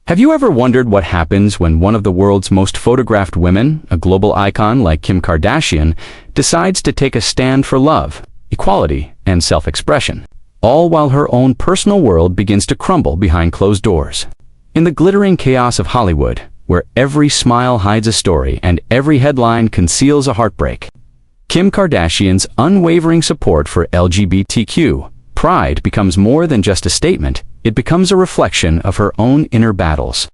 Have you ever wondered what happens when one of the world's most photographed women, a global icon like Kim Kardashian, decides to take a stand for love, equality, and self-expression, all while her own personal world begins to crumble behind closed doors? In the glittering chaos of Hollywood, where every smile hides a story and every headline conceals a heartbreak, Kim Kardashian's unwavering support for LGBTQ pride becomes more than just a statement. It becomes a reflection of her own inner battles.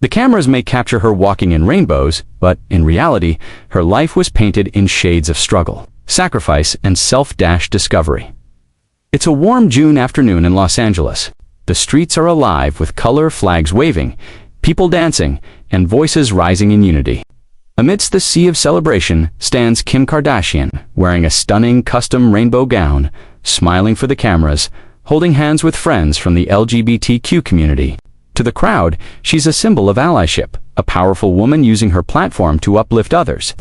The cameras may capture her walking in rainbows, but in reality, her life was painted in shades of struggle, sacrifice, and self-discovery. It's a warm June afternoon in Los Angeles. The streets are alive with color, flags waving, people dancing, and voices rising in unity. Amidst the sea of celebration stands Kim Kardashian, wearing a stunning custom rainbow gown, smiling for the cameras, holding hands with friends from the LGBTQ community. To the crowd, she's a symbol of allyship, a powerful woman using her platform to uplift others.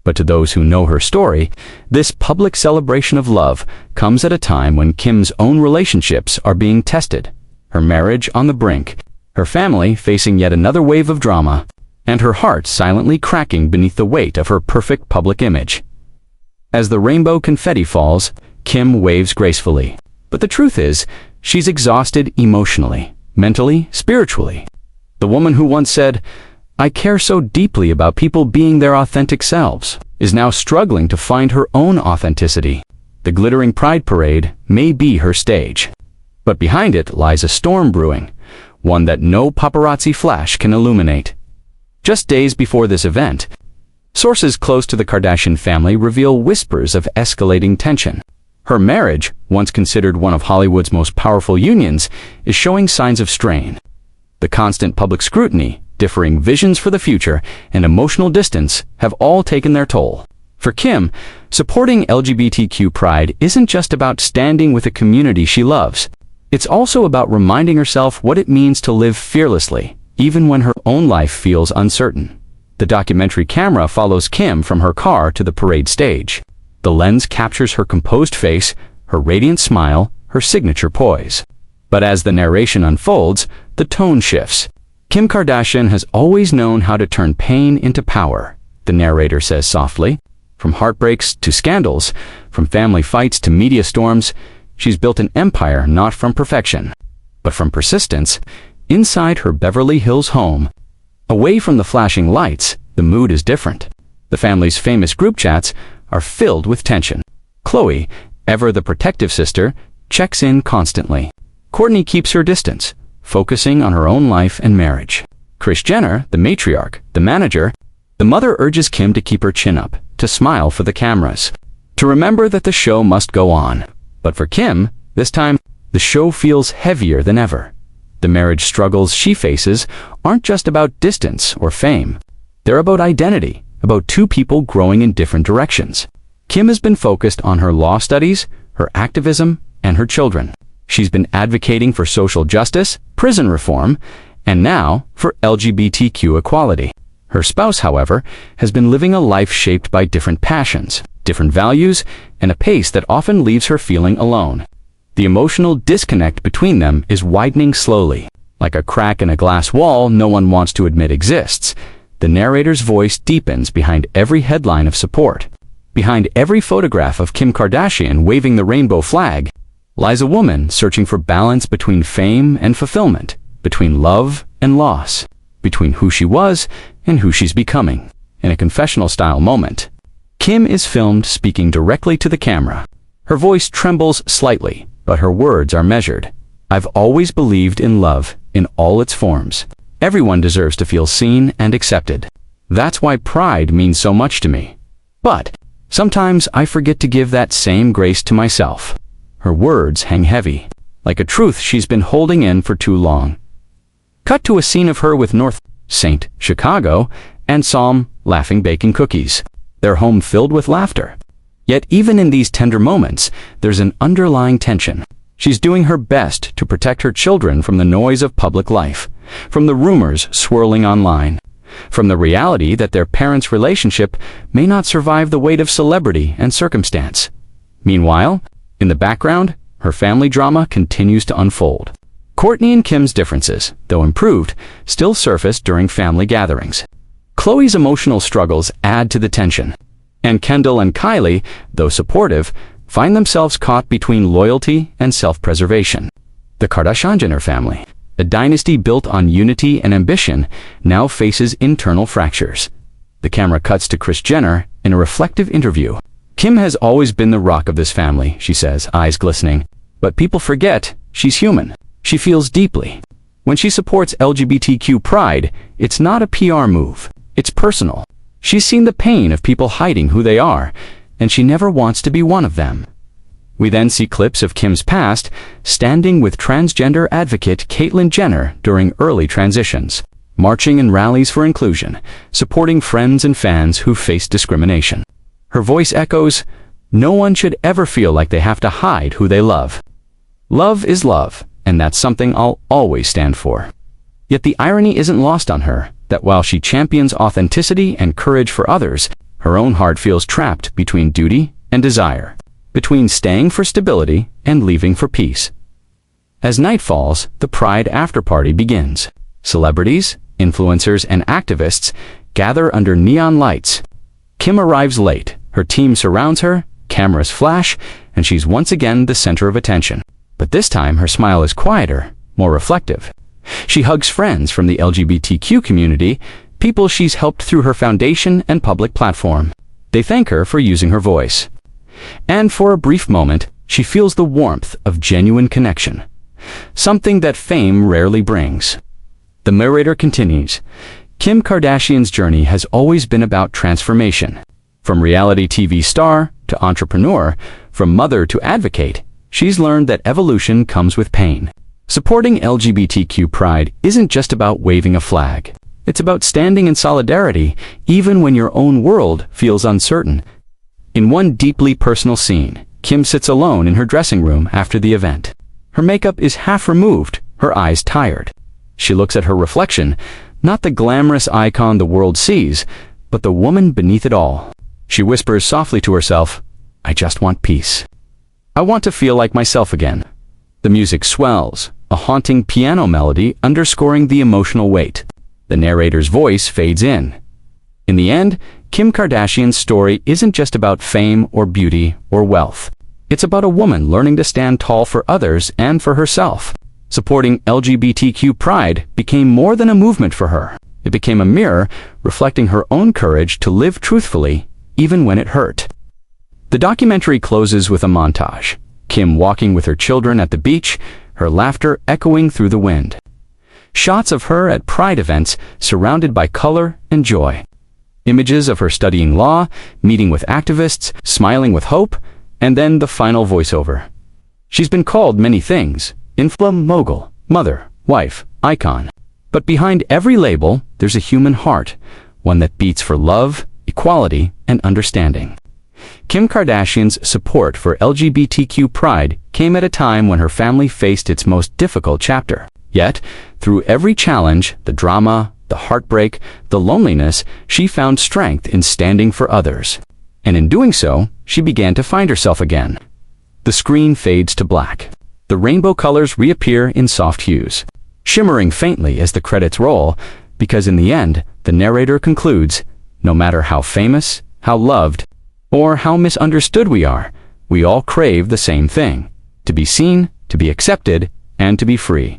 But to those who know her story, this public celebration of love comes at a time when Kim's own relationships are being tested, her marriage on the brink, her family facing yet another wave of drama, and her heart silently cracking beneath the weight of her perfect public image. As the rainbow confetti falls, Kim waves gracefully. But the truth is, she's exhausted emotionally, mentally, spiritually. The woman who once said, "I care so deeply about people being their authentic selves," is now struggling to find her own authenticity. The glittering pride parade may be her stage, but behind it lies a storm brewing, one that no paparazzi flash can illuminate. Just days before this event, sources close to the Kardashian family reveal whispers of escalating tension. Her marriage, once considered one of Hollywood's most powerful unions, is showing signs of strain. The constant public scrutiny, differing visions for the future, and emotional distance have all taken their toll. For Kim, supporting LGBTQ pride isn't just about standing with a community she loves. It's also about reminding herself what it means to live fearlessly, even when her own life feels uncertain. The documentary camera follows Kim from her car to the parade stage. The lens captures her composed face, her radiant smile, her signature poise. But as the narration unfolds, the tone shifts. Kim Kardashian has always known how to turn pain into power, the narrator says softly. From heartbreaks to scandals, from family fights to media storms, she's built an empire not from perfection, but from persistence. Inside her Beverly Hills home, away from the flashing lights, the mood is different. The family's famous group chats are filled with tension. Khloe, ever the protective sister, checks in constantly. Kourtney keeps her distance, focusing on her own life and marriage. Kris Jenner, the matriarch, the manager, the mother urges Kim to keep her chin up, to smile for the cameras, to remember that the show must go on. But for Kim, this time, the show feels heavier than ever. The marriage struggles she faces aren't just about distance or fame. They're about identity, about two people growing in different directions. Kim has been focused on her law studies, her activism, and her children. She's been advocating for social justice, prison reform, and now for LGBTQ equality. Her spouse, however, has been living a life shaped by different passions, different values, and a pace that often leaves her feeling alone. The emotional disconnect between them is widening slowly. Like a crack in a glass wall no one wants to admit exists, the narrator's voice deepens behind every headline of support. Behind every photograph of Kim Kardashian waving the rainbow flag lies a woman searching for balance between fame and fulfillment, between love and loss, between who she was and who she's becoming. In a confessional-style moment, Kim is filmed speaking directly to the camera. Her voice trembles slightly, but her words are measured. "I've always believed in love in all its forms. Everyone deserves to feel seen and accepted. That's why pride means so much to me. But sometimes I forget to give that same grace to myself." Her words hang heavy, like a truth she's been holding in for too long. Cut to a scene of her with North St. Chicago and Psalm laughing baking cookies, their home filled with laughter. Yet even in these tender moments, there's an underlying tension. She's doing her best to protect her children from the noise of public life, from the rumors swirling online, from the reality that their parents' relationship may not survive the weight of celebrity and circumstance. Meanwhile, in the background, her family drama continues to unfold. Kourtney and Kim's differences, though improved, still surface during family gatherings. Khloe's emotional struggles add to the tension. And Kendall and Kylie, though supportive, find themselves caught between loyalty and self-preservation. The Kardashian family, a dynasty built on unity and ambition, now faces internal fractures. The camera cuts to Kris Jenner in a reflective interview. Kim has always been the rock of this family, she says, eyes glistening. But people forget she's human. She feels deeply. When she supports LGBTQ pride, it's not a PR move. It's personal. She's seen the pain of people hiding who they are, and she never wants to be one of them. We then see clips of Kim's past, standing with transgender advocate Caitlyn Jenner during early transitions, marching in rallies for inclusion, supporting friends and fans who face discrimination. Her voice echoes, "No one should ever feel like they have to hide who they love. Love is love, and that's something I'll always stand for." Yet the irony isn't lost on her, that while she champions authenticity and courage for others, her own heart feels trapped between duty and desire, between staying for stability and leaving for peace. As night falls, the Pride after-party begins. Celebrities, influencers, and activists gather under neon lights. Kim arrives late, her team surrounds her, cameras flash, and she's once again the center of attention. But this time her smile is quieter, more reflective. She hugs friends from the LGBTQ community, people she's helped through her foundation and public platform. They thank her for using her voice. And for a brief moment, she feels the warmth of genuine connection, something that fame rarely brings. The narrator continues, Kim Kardashian's journey has always been about transformation. From reality TV star to entrepreneur, from mother to advocate, she's learned that evolution comes with pain. Supporting LGBTQ pride isn't just about waving a flag. It's about standing in solidarity, even when your own world feels uncertain. In one deeply personal scene, Kim sits alone in her dressing room after the event. Her makeup is half removed, her eyes tired. She looks at her reflection, not the glamorous icon the world sees, but the woman beneath it all. She whispers softly to herself, "I just want peace. I want to feel like myself again." The music swells, a haunting piano melody underscoring the emotional weight. The narrator's voice fades in. In the end, Kim Kardashian's story isn't just about fame or beauty or wealth. It's about a woman learning to stand tall for others and for herself. Supporting LGBTQ pride became more than a movement for her. It became a mirror reflecting her own courage to live truthfully, even when it hurt. The documentary closes with a montage. Kim walking with her children at the beach, her laughter echoing through the wind. Shots of her at pride events surrounded by color and joy. Images of her studying law, meeting with activists, smiling with hope, and then the final voiceover. She's been called many things: mogul, mother, wife, icon. But behind every label, there's a human heart, one that beats for love, equality, and understanding. Kim Kardashian's support for LGBTQ pride came at a time when her family faced its most difficult chapter. Yet, through every challenge, the drama, the heartbreak, the loneliness, she found strength in standing for others. And in doing so, she began to find herself again. The screen fades to black. The rainbow colors reappear in soft hues, shimmering faintly as the credits roll, because in the end, the narrator concludes, no matter how famous, how loved, or how misunderstood we are, we all crave the same thing: to be seen, to be accepted, and to be free.